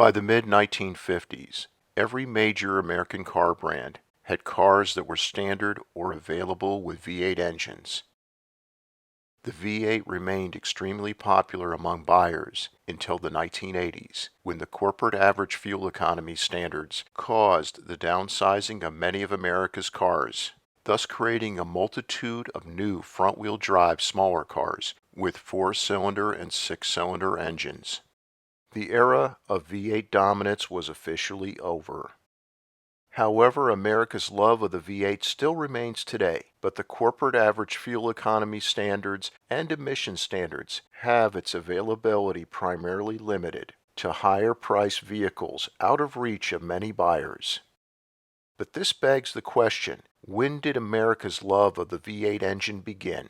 By the mid-1950s, every major American car brand had cars that were standard or available with V8 engines. The V8 remained extremely popular among buyers until the 1980s, when the corporate average fuel economy standards caused the downsizing of many of America's cars, thus creating a multitude of new front-wheel drive smaller cars with 4-cylinder and 6-cylinder engines. The era of V8 dominance was officially over. However, America's love of the V8 still remains today, but the corporate average fuel economy standards and emission standards have its availability primarily limited to higher-priced vehicles out of reach of many buyers. But this begs the question, when did America's love of the V8 engine begin?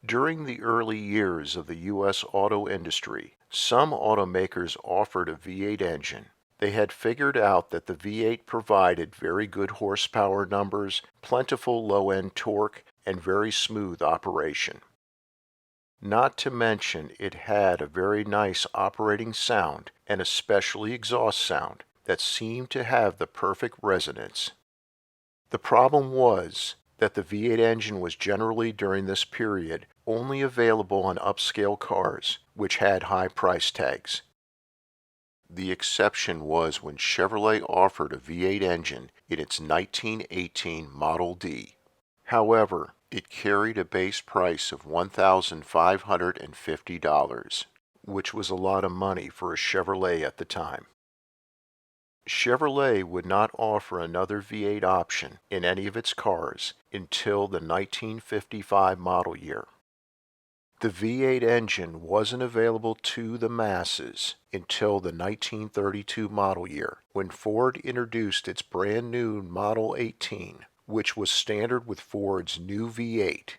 During the early years of the U.S. auto industry, some automakers offered a V8 engine. They had figured out that the V8 provided very good horsepower numbers, plentiful low-end torque, and very smooth operation. Not to mention it had a very nice operating sound and especially exhaust sound that seemed to have the perfect resonance. The problem was that the V8 engine was generally during this period only available on upscale cars, which had high price tags. The exception was when Chevrolet offered a V8 engine in its 1918 Model D. However, it carried a base price of $1,550, which was a lot of money for a Chevrolet at the time. Chevrolet would not offer another V8 option in any of its cars until the 1955 model year. The V8 engine wasn't available to the masses until the 1932 model year, when Ford introduced its brand new Model 18, which was standard with Ford's new V8.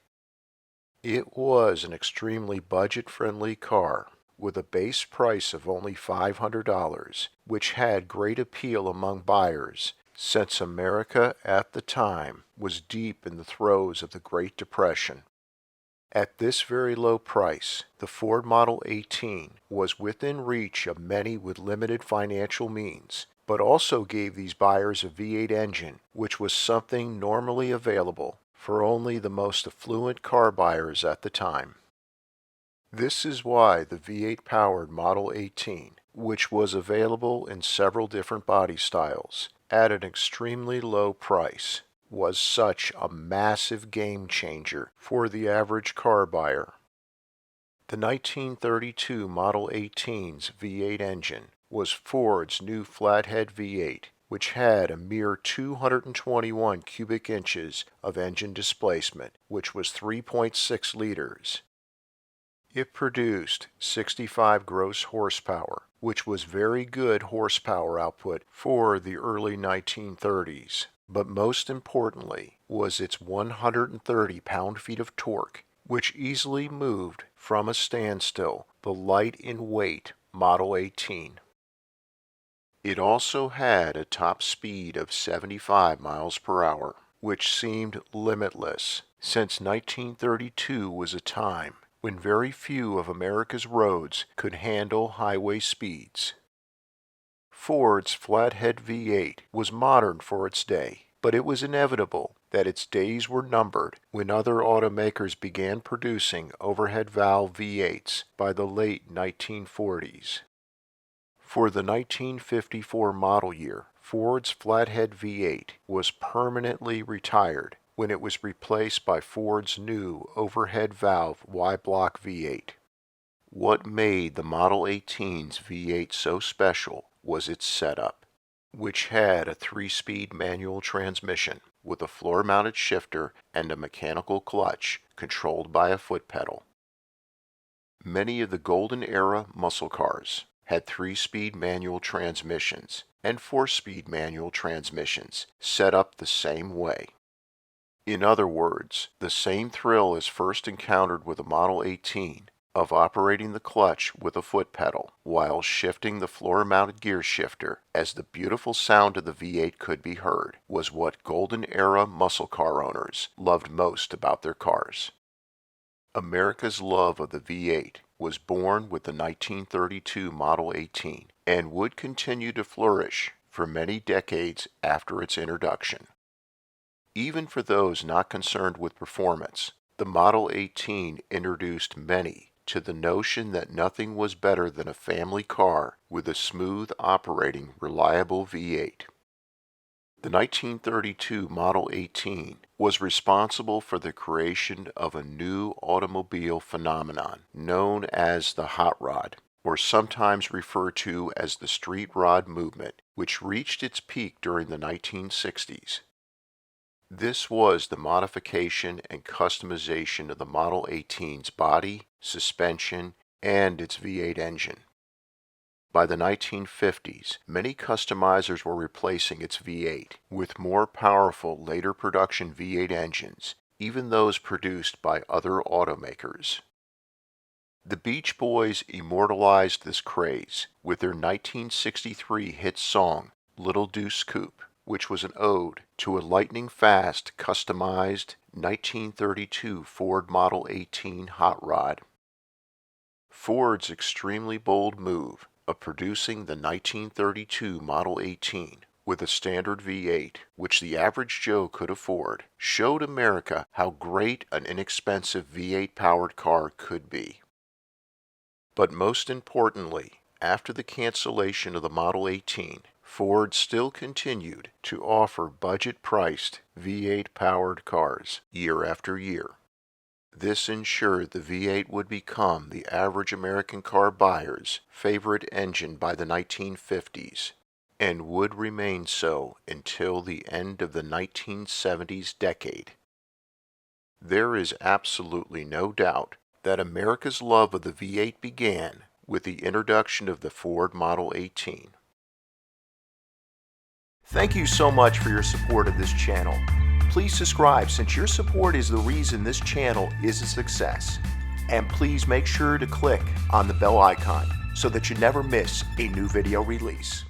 It was an extremely budget-friendly car with a base price of only $500, which had great appeal among buyers since America at the time was deep in the throes of the Great Depression. At this very low price, the Ford Model 18 was within reach of many with limited financial means, but also gave these buyers a V8 engine, which was something normally available for only the most affluent car buyers at the time. This is why the V8-powered Model 18, which was available in several different body styles at an extremely low price, was such a massive game changer for the average car buyer. The 1932 Model 18's V8 engine was Ford's new Flathead V8, which had a mere 221 cubic inches of engine displacement, which was 3.6 liters. It produced 65 gross horsepower, which was very good horsepower output for the early 1930s. But most importantly was its 130 pound-feet of torque, which easily moved from a standstill the light-in-weight Model 18. It also had a top speed of 75 miles per hour, which seemed limitless, since 1932 was a time when very few of America's roads could handle highway speeds. Ford's Flathead V8 was modern for its day, but it was inevitable that its days were numbered when other automakers began producing overhead valve V8s by the late 1940s. For the 1954 model year, Ford's Flathead V8 was permanently retired when it was replaced by Ford's new overhead valve Y-block V8. What made the Model 18's V8 so special was its setup, which had a 3-speed manual transmission with a floor-mounted shifter and a mechanical clutch controlled by a foot pedal. Many of the golden era muscle cars had 3-speed manual transmissions and 4-speed manual transmissions set up the same way. In other words, the same thrill is first encountered with a Model 18 of operating the clutch with a foot pedal while shifting the floor-mounted gear shifter as the beautiful sound of the V8 could be heard was what golden era muscle car owners loved most about their cars. America's love of the V8 was born with the 1932 Model 18 and would continue to flourish for many decades after its introduction. Even for those not concerned with performance, the Model 18 introduced many to the notion that nothing was better than a family car with a smooth operating, reliable V8. The 1932 Model 18 was responsible for the creation of a new automobile phenomenon known as the hot rod, or sometimes referred to as the street rod movement, which reached its peak during the 1960s. This was the modification and customization of the Model 18's body, suspension, and its V8 engine. By the 1950s, many customizers were replacing its V8 with more powerful later production V8 engines, even those produced by other automakers. The Beach Boys immortalized this craze with their 1963 hit song, Little Deuce Coupe, which was an ode to a lightning-fast, customized 1932 Ford Model 18 hot rod. Ford's extremely bold move of producing the 1932 Model 18 with a standard V8, which the average Joe could afford, showed America how great an inexpensive V8-powered car could be. But most importantly, after the cancellation of the Model 18, Ford still continued to offer budget-priced V8-powered cars year after year. This ensured the V8 would become the average American car buyer's favorite engine by the 1950s, and would remain so until the end of the 1970s decade. There is absolutely no doubt that America's love of the V8 began with the introduction of the Ford Model 18. Thank you so much for your support of this channel. Please subscribe, since your support is the reason this channel is a success. And please make sure to click on the bell icon so that you never miss a new video release.